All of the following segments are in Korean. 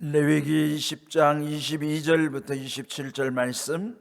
레위기 10장 22절부터 27절 말씀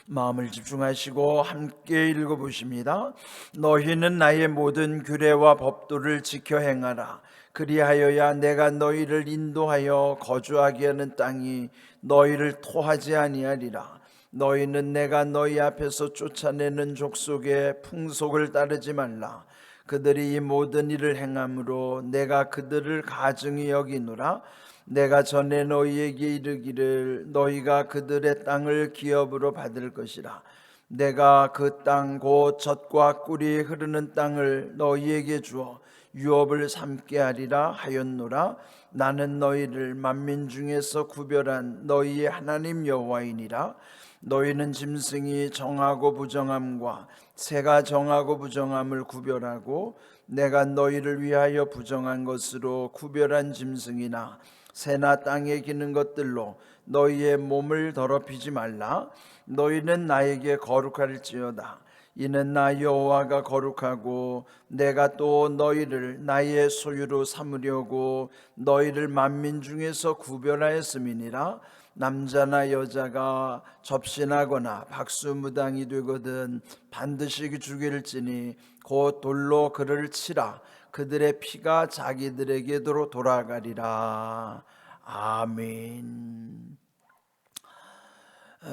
마음을 집중하시고 함께 읽어보십니다. 너희는 나의 모든 규례와 법도를 지켜 행하라. 그리하여야 내가 너희를 인도하여 거주하게 하는 땅이 너희를 토하지 아니하리라. 너희는 내가 너희 앞에서 쫓아내는 족속의 풍속을 따르지 말라. 그들이 이 모든 일을 행함으로 내가 그들을 가증히 여기노라. 내가 전에 너희에게 이르기를 너희가 그들의 땅을 기업으로 받을 것이라. 내가 그 땅 곧 젖과 꿀이 흐르는 땅을 너희에게 주어 유업을 삼게 하리라 하였노라. 나는 너희를 만민 중에서 구별한 너희의 하나님 여호와이니라. 너희는 짐승이 정하고 부정함과 새가 정하고 부정함을 구별하고 내가 너희를 위하여 부정한 것으로 구별한 짐승이나 새나 땅에 기는 것들로 너희의 몸을 더럽히지 말라. 너희는 나에게 거룩할지어다. 이는 나 여호와가 거룩하고 내가 또 너희를 나의 소유로 삼으려고 너희를 만민 중에서 구별하였음이니라. 남자나 여자가 접신하거나 박수무당이 되거든 반드시 죽일지니 곧 돌로 그를 치라. 그들의 피가 자기들에게로 돌아가리라. 아멘.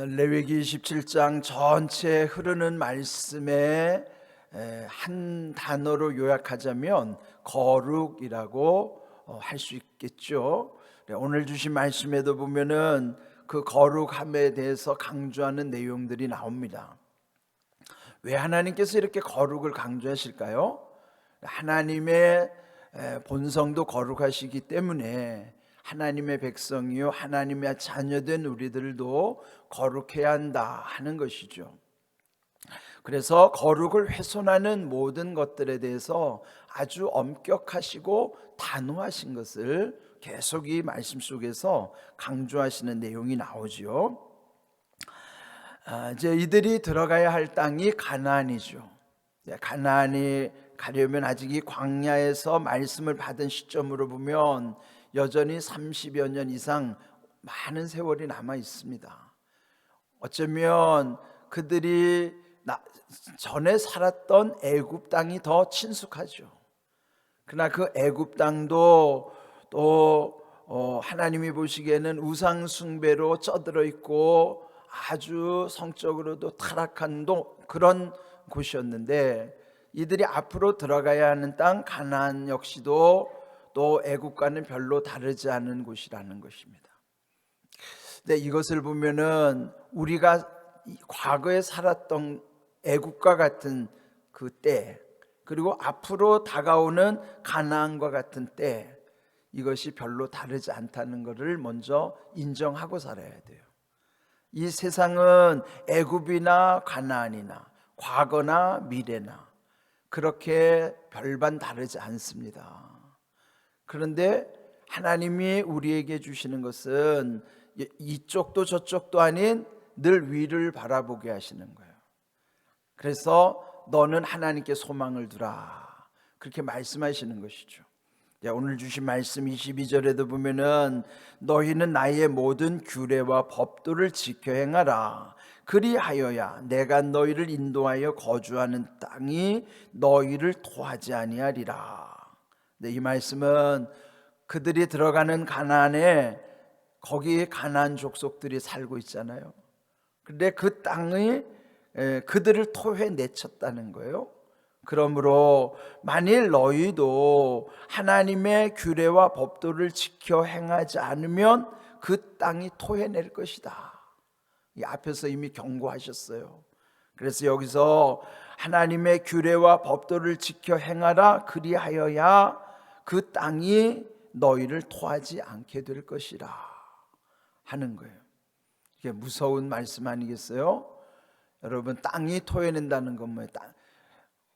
레위기 27장 전체 흐르는 말씀에 한 단어로 요약하자면 거룩이라고 할 수 있겠죠. 오늘 주신 말씀에도 보면은 그 거룩함에 대해서 강조하는 내용들이 나옵니다. 왜 하나님께서 이렇게 거룩을 강조하실까요? 하나님의 본성도 거룩하시기 때문에 하나님의 백성이요 하나님의 자녀된 우리들도 거룩해야 한다 하는 것이죠. 그래서 거룩을 훼손하는 모든 것들에 대해서 아주 엄격하시고 단호하신 것을 계속 이 말씀 속에서 강조하시는 내용이 나오지요. 이제 이들이 들어가야 할 땅이 가나안이죠. 가나안이 가려면 아직 이 광야에서 말씀을 받은 시점으로 보면 여전히 30여 년 이상 많은 세월이 남아 있습니다. 어쩌면 그들이 전에 살았던 애굽 땅이 더 친숙하죠. 그러나 그 애굽 땅도 또 하나님이 보시기에는 우상 숭배로 쩌들어 있고 아주 성적으로도 타락한 그런 곳이었는데 이들이 앞으로 들어가야 하는 땅 가나안 역시도 또 애국과는 별로 다르지 않은 곳이라는 것입니다. 근데 이것을 보면은 우리가 과거에 살았던 애국과 같은 그 때, 그리고 앞으로 다가오는 가나안과 같은 때, 이것이 별로 다르지 않다는 것을 먼저 인정하고 살아야 돼요. 이 세상은 애굽이나 가나안이나 과거나 미래나 그렇게 별반 다르지 않습니다. 그런데 하나님이 우리에게 주시는 것은 이쪽도 저쪽도 아닌 늘 위를 바라보게 하시는 거예요. 그래서 너는 하나님께 소망을 두라 그렇게 말씀하시는 것이죠. 오늘 주신 말씀 22절에도 보면은 너희는 나의 모든 규례와 법도를 지켜 행하라. 그리하여야 내가 너희를 인도하여 거주하는 땅이 너희를 토하지 아니하리라. 이 말씀은 그들이 들어가는 가나안에 거기 가나안 족속들이 살고 있잖아요. 그런데 그 땅이 그들을 토해내쳤다는 거예요. 그러므로 만일 너희도 하나님의 규례와 법도를 지켜 행하지 않으면 그 땅이 토해낼 것이다. 이 앞에서 이미 경고하셨어요. 그래서 여기서 하나님의 규례와 법도를 지켜 행하라. 그리하여야 그 땅이 너희를 토하지 않게 될 것이라 하는 거예요. 이게 무서운 말씀 아니겠어요? 여러분, 땅이 토해낸다는 건 뭐예요?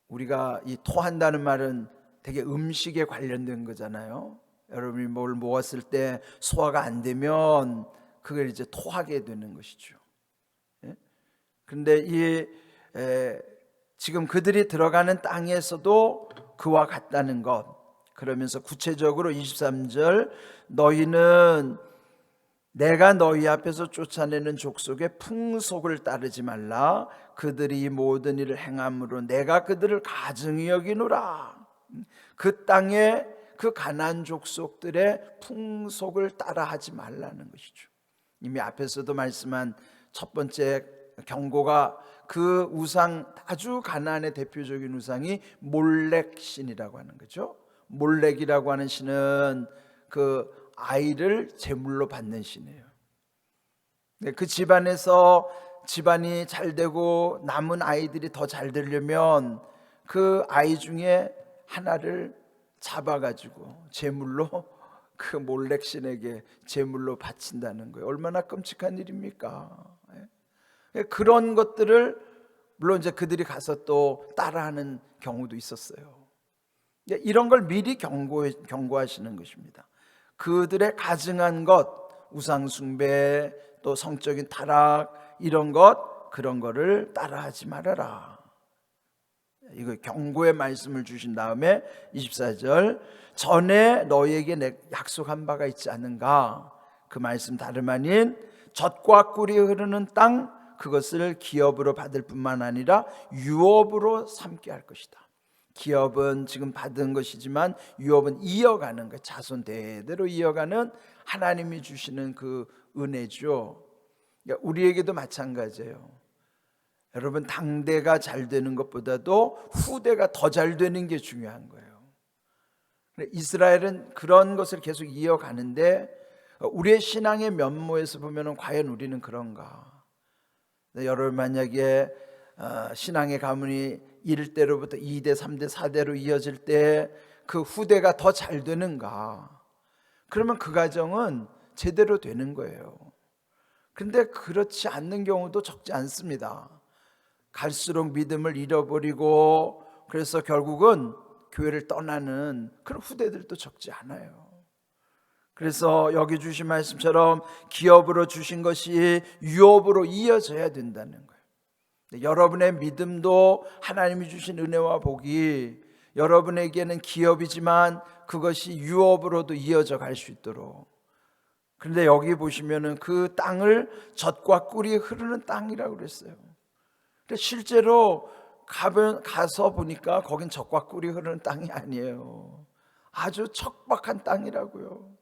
우리가 이 토한다는 말은 되게 음식에 관련된 거잖아요. 여러분이 뭘 먹었을 때 소화가 안 되면 그걸 이제 토하게 되는 것이죠. 그런데 지금 그들이 들어가는 땅에서도 그와 같다는 것, 그러면서 구체적으로 23절 너희는 내가 너희 앞에서 쫓아내는 족속의 풍속을 따르지 말라. 그들이 이 모든 일을 행함으로 내가 그들을 가증히 여기노라. 그 땅에 그 가나안 족속들의 풍속을 따라하지 말라는 것이죠. 이미 앞에서도 말씀한 첫 번째 경고가 그 우상, 아주 가나안의 대표적인 우상이 몰렉 신이라고 하는 거죠. 몰렉이라고 하는 신은 그 아이를 제물로 받는 신이에요. 그 집안에서 집안이 잘 되고 남은 아이들이 더 잘 되려면 그 아이 중에 하나를 잡아가지고 제물로 그 몰렉 신에게 제물로 바친다는 거예요. 얼마나 끔찍한 일입니까? 그런 것들을 물론 이제 그들이 가서 또 따라하는 경우도 있었어요. 이런 걸 미리 경고하시는 것입니다. 그들의 가증한 것, 우상 숭배, 또 성적인 타락, 이런 것, 그런 거를 따라하지 말아라. 이거 경고의 말씀을 주신 다음에 24절 전에 너희에게 내 약속한 바가 있지 않은가. 그 말씀 다름 아닌 젖과 꿀이 흐르는 땅, 그것을 기업으로 받을 뿐만 아니라 유업으로 삼게 할 것이다. 기업은 지금 받은 것이지만 유업은 이어가는 것, 자손 대대로 이어가는 하나님이 주시는 그 은혜죠. 우리에게도 마찬가지예요. 여러분, 당대가 잘 되는 것보다도 후대가 더 잘 되는 게 중요한 거예요. 이스라엘은 그런 것을 계속 이어가는데 우리의 신앙의 면모에서 보면 과연 우리는 그런가? 여러분, 만약에 신앙의 가문이 1대로부터 2대, 3대, 4대로 이어질 때 그 후대가 더 잘 되는가? 그러면 그 가정은 제대로 되는 거예요. 그런데 그렇지 않는 경우도 적지 않습니다. 갈수록 믿음을 잃어버리고 그래서 결국은 교회를 떠나는 그런 후대들도 적지 않아요. 그래서 여기 주신 말씀처럼 기업으로 주신 것이 유업으로 이어져야 된다는 거예요. 여러분의 믿음도 하나님이 주신 은혜와 복이 여러분에게는 기업이지만 그것이 유업으로도 이어져 갈 수 있도록. 그런데 여기 보시면은 그 땅을 젖과 꿀이 흐르는 땅이라고 그랬어요. 실제로 가서 보니까 거긴 젖과 꿀이 흐르는 땅이 아니에요. 아주 척박한 땅이라고요.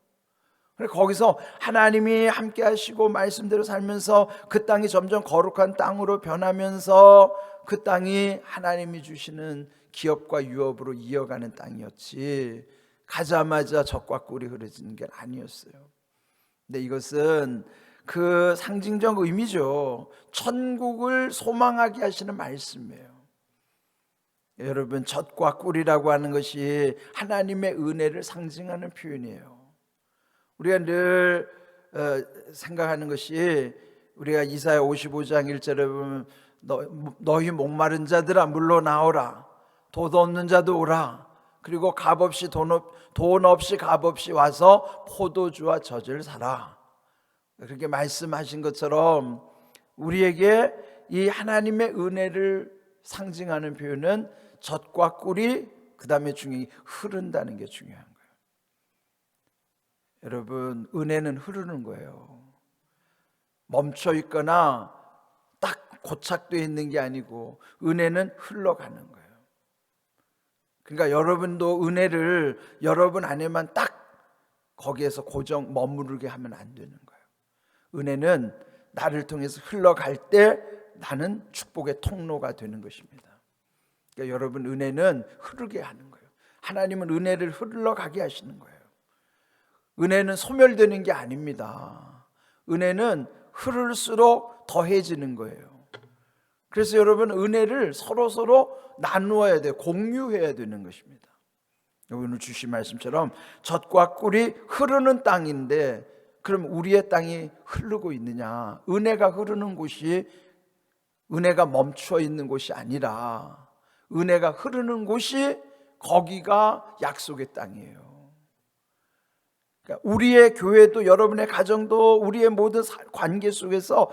거기서 하나님이 함께 하시고 말씀대로 살면서 그 땅이 점점 거룩한 땅으로 변하면서 그 땅이 하나님이 주시는 기업과 유업으로 이어가는 땅이었지, 가자마자 젖과 꿀이 흐르지는 게 아니었어요. 근데 이것은 그 상징적 의미죠. 천국을 소망하게 하시는 말씀이에요. 여러분, 젖과 꿀이라고 하는 것이 하나님의 은혜를 상징하는 표현이에요. 우리가 늘 생각하는 것이, 우리가 이사야 55장 1절에 보면 너희 목마른 자들아 물러나오라, 돈 없는 자도 오라, 그리고 값없이 돈 없이 값없이 와서 포도주와 젖을 사라, 그렇게 말씀하신 것처럼 우리에게 이 하나님의 은혜를 상징하는 표현은 젖과 꿀이 그 다음에 중요히 흐른다는 게 중요한 거예요. 여러분, 은혜는 흐르는 거예요. 멈춰 있거나 딱 고착되어 있는 게 아니고 은혜는 흘러가는 거예요. 그러니까 여러분도 은혜를 여러분 안에만 딱 거기에서 고정 머무르게 하면 안 되는 거예요. 은혜는 나를 통해서 흘러갈 때 나는 축복의 통로가 되는 것입니다. 그러니까 여러분, 은혜는 흐르게 하는 거예요. 하나님은 은혜를 흘러가게 하시는 거예요. 은혜는 소멸되는 게 아닙니다. 은혜는 흐를수록 더해지는 거예요. 그래서 여러분, 은혜를 서로 나누어야 돼요. 공유해야 되는 것입니다. 오늘 주신 말씀처럼 젖과 꿀이 흐르는 땅인데, 그럼 우리의 땅이 흐르고 있느냐? 은혜가 흐르는 곳이 은혜가 멈춰 있는 곳이 아니라 은혜가 흐르는 곳이 거기가 약속의 땅이에요. 그러니까 우리의 교회도, 여러분의 가정도, 우리의 모든 관계 속에서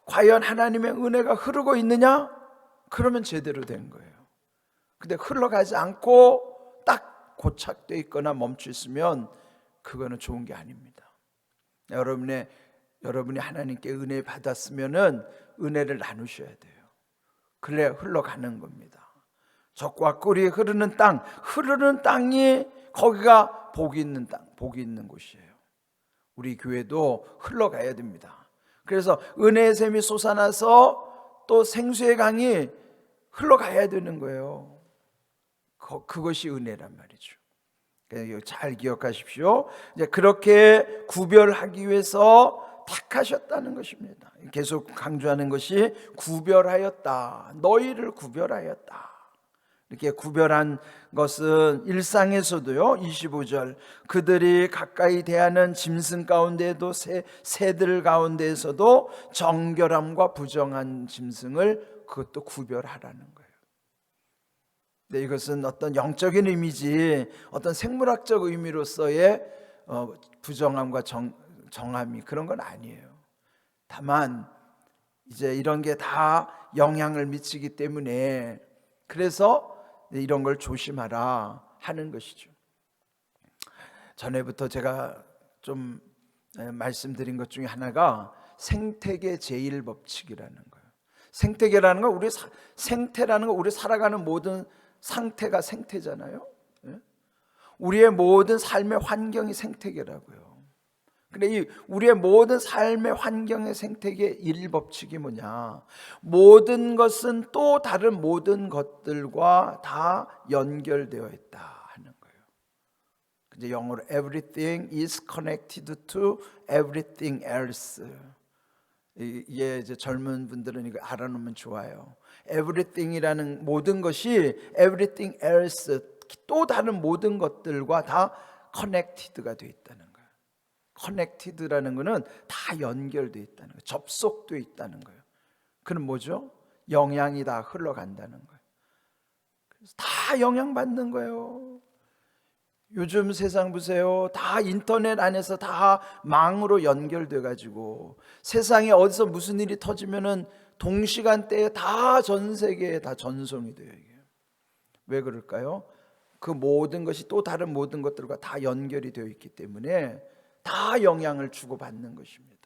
과연 하나님의 은혜가 흐르고 있느냐? 그러면 제대로 된 거예요. 근데 흘러가지 않고 딱 고착돼 있거나 멈춰 있으면 그거는 좋은 게 아닙니다. 여러분이 하나님께 은혜 받았으면은 은혜를 나누셔야 돼요. 그래야 흘러가는 겁니다. 적과 꿀이 흐르는 땅이 거기가 복이 있는 땅, 복이 있는 곳이에요. 우리 교회도 흘러가야 됩니다. 그래서 은혜의 샘이 솟아나서 또 생수의 강이 흘러가야 되는 거예요. 그것이 은혜란 말이죠. 잘 기억하십시오. 이제 그렇게 구별하기 위해서 택하셨다는 것입니다. 계속 강조하는 것이 구별하였다. 너희를 구별하였다. 이렇게 구별한 것은 일상에서도요. 25절 그들이 가까이 대하는 짐승 가운데에도 새들 가운데에서도 정결함과 부정한 짐승을 그것도 구별하라는 거예요. 네, 이것은 어떤 영적인 의미지 어떤 생물학적 의미로서의 부정함과 정함이 그런 건 아니에요. 다만 이제 이런 게 다 영향을 미치기 때문에 그래서 이런 걸 조심하라 하는 것이죠. 전에부터 제가 좀 말씀드린 것 중에 하나가 생태계 제1법칙이라는 거예요. 생태계라는 건 생태라는 건 우리 살아가는 모든 상태가 생태잖아요. 우리의 모든 삶의 환경이 생태계라고요. 근데 이 우리의 모든 삶의 환경의 생태계 1법칙이 뭐냐? 모든 것은 또 다른 모든 것들과 다 연결되어 있다 하는 거예요. 이제 영어로 everything is connected to everything else. 이게 이제 젊은 분들은 이거 알아놓으면 좋아요. everything이라는 모든 것이 everything else 또 다른 모든 것들과 다 connected가 되어 있다는 거예요. connected라는 것은 다 연결되어 있다는 거예요. 접속되어 있다는 거예요. 그는 뭐죠? 영향이 다 흘러간다는 거예요. 그래서 다 영향받는 거예요. 요즘 세상 보세요. 다 인터넷 안에서 다 망으로 연결돼 가지고 세상에 어디서 무슨 일이 터지면은 동시간대에 다 전 세계에 다 전송이 돼요. 이게 왜 그럴까요? 그 모든 것이 또 다른 모든 것들과 다 연결이 되어 있기 때문에 다 영향을 주고받는 것입니다.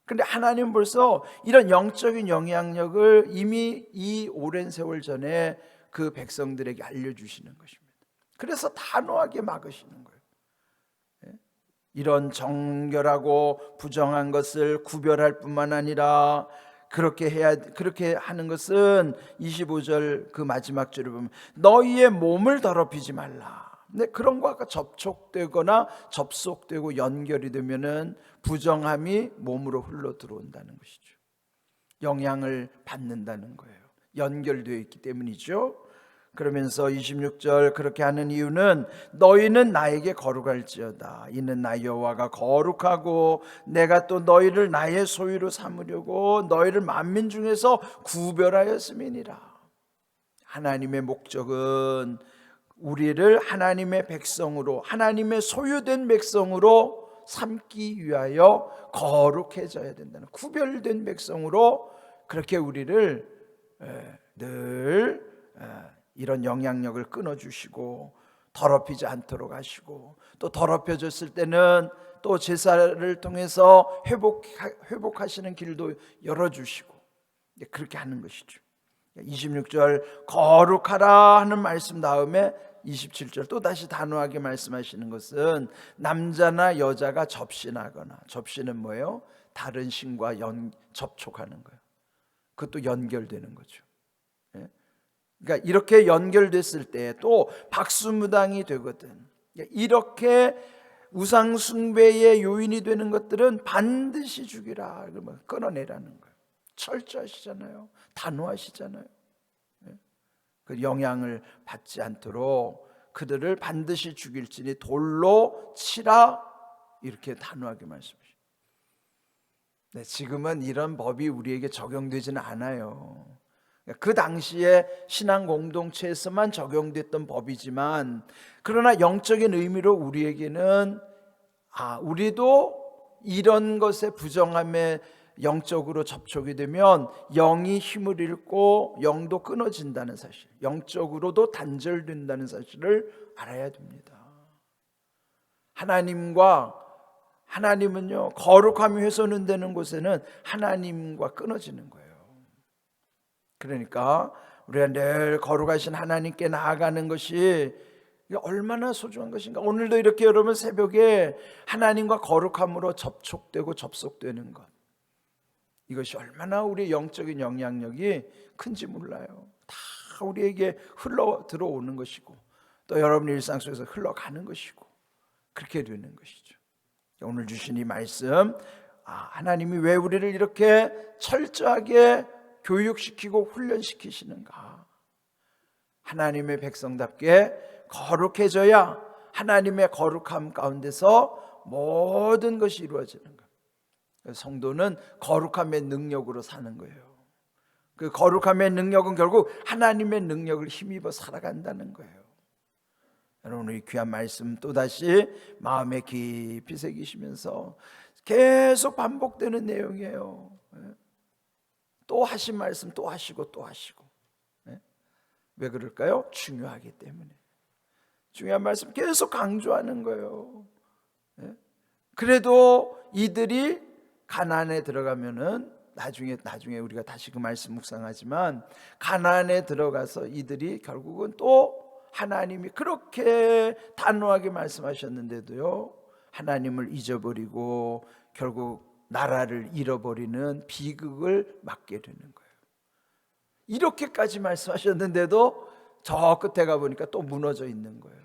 그런데 하나님은 벌써 이런 영적인 영향력을 이미 이 오랜 세월 전에 그 백성들에게 알려주시는 것입니다. 그래서 단호하게 막으시는 거예요. 이런 정결하고 부정한 것을 구별할 뿐만 아니라 그렇게 하는 것은 25절 그 마지막 줄을 보면 너희의 몸을 더럽히지 말라. 근데 그런 것과 접촉되거나 접속되고 연결이 되면은 부정함이 몸으로 흘러 들어온다는 것이죠. 영향을 받는다는 거예요. 연결되어 있기 때문이죠. 그러면서 26절 그렇게 하는 이유는 너희는 나에게 거룩할지어다. 이는 나 여호와가 거룩하고 내가 또 너희를 나의 소유로 삼으려고 너희를 만민 중에서 구별하였음이니라. 하나님의 목적은 우리를 하나님의 백성으로 하나님의 소유된 백성으로 삼기 위하여 거룩해져야 된다는 구별된 백성으로 그렇게 우리를 늘 이런 영향력을 끊어주시고 더럽히지 않도록 하시고 또 더럽혀졌을 때는 또 제사를 통해서 회복하시는 길도 열어주시고 그렇게 하는 것이죠. 26절 거룩하라 하는 말씀 다음에 27절 또 다시 단호하게 말씀하시는 것은 남자나 여자가 접신하거나 접신은 뭐예요? 다른 신과 접촉하는 거예요. 그것도 연결되는 거죠. 그러니까 이렇게 연결됐을 때 또 박수무당이 되거든. 이렇게 우상 숭배의 요인이 되는 것들은 반드시 죽이라. 끊어내라는 거예요. 철저하시잖아요. 단호하시잖아요. 그 영향을 받지 않도록 그들을 반드시 죽일지니 돌로 치라. 이렇게 단호하게 말씀하십니다. 네, 지금은 이런 법이 우리에게 적용되지는 않아요. 그 당시에 신앙 공동체에서만 적용됐던 법이지만 그러나 영적인 의미로 우리에게는 우리도 이런 것에 부정함에 영적으로 접촉이 되면 영이 힘을 잃고 영도 끊어진다는 사실, 영적으로도 단절된다는 사실을 알아야 됩니다. 하나님은요, 거룩함이 훼손되는 곳에는 하나님과 끊어지는 거예요. 그러니까 우리가 늘 거룩하신 하나님께 나아가는 것이 얼마나 소중한 것인가. 오늘도 이렇게 여러분 새벽에 하나님과 거룩함으로 접촉되고 접속되는 것, 이것이 얼마나 우리의 영적인 영향력이 큰지 몰라요. 다 우리에게 흘러 들어오는 것이고 또 여러분 일상 속에서 흘러가는 것이고 그렇게 되는 것이죠. 오늘 주신 이 말씀, 하나님이 왜 우리를 이렇게 철저하게 교육시키고 훈련시키시는가. 하나님의 백성답게 거룩해져야 하나님의 거룩함 가운데서 모든 것이 이루어지는 거예요. 성도는 거룩함의 능력으로 사는 거예요. 그 거룩함의 능력은 결국 하나님의 능력을 힘입어 살아간다는 거예요. 여러분, 이 귀한 말씀 또다시 마음에 깊이 새기시면서, 계속 반복되는 내용이에요. 또 하신 말씀 또 하시고 또 하시고. 왜 그럴까요? 중요하기 때문에. 중요한 말씀 계속 강조하는 거예요. 그래도 이들이 가나안에 들어가면은 나중에 우리가 다시 그 말씀 묵상하지만, 가나안에 들어가서 이들이 결국은 또 하나님이 그렇게 단호하게 말씀하셨는데도요, 하나님을 잊어버리고 결국 나라를 잃어버리는 비극을 맞게 되는 거예요. 이렇게까지 말씀하셨는데도 저 끝에 가보니까 또 무너져 있는 거예요.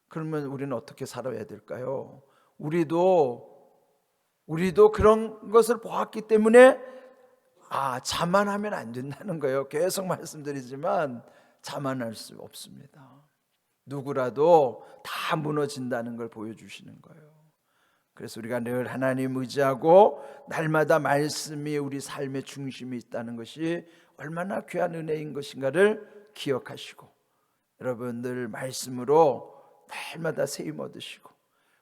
그러면 우리는 어떻게 살아야 될까요? 우리도 그런 것을 보았기 때문에 자만하면 안 된다는 거예요. 계속 말씀드리지만 자만할 수 없습니다. 누구라도 다 무너진다는 걸 보여주시는 거예요. 그래서 우리가 늘 하나님 의지하고 날마다 말씀이 우리 삶의 중심이 있다는 것이 얼마나 귀한 은혜인 것인가를 기억하시고, 여러분들 말씀으로 날마다 세임 얻으시고,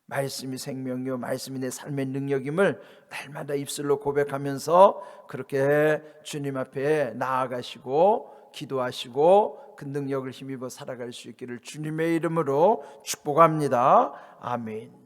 말씀이 생명이요 말씀이 내 삶의 능력임을 날마다 입술로 고백하면서 그렇게 주님 앞에 나아가시고 기도하시고 그 능력을 힘입어 살아갈 수 있기를 주님의 이름으로 축복합니다. 아멘.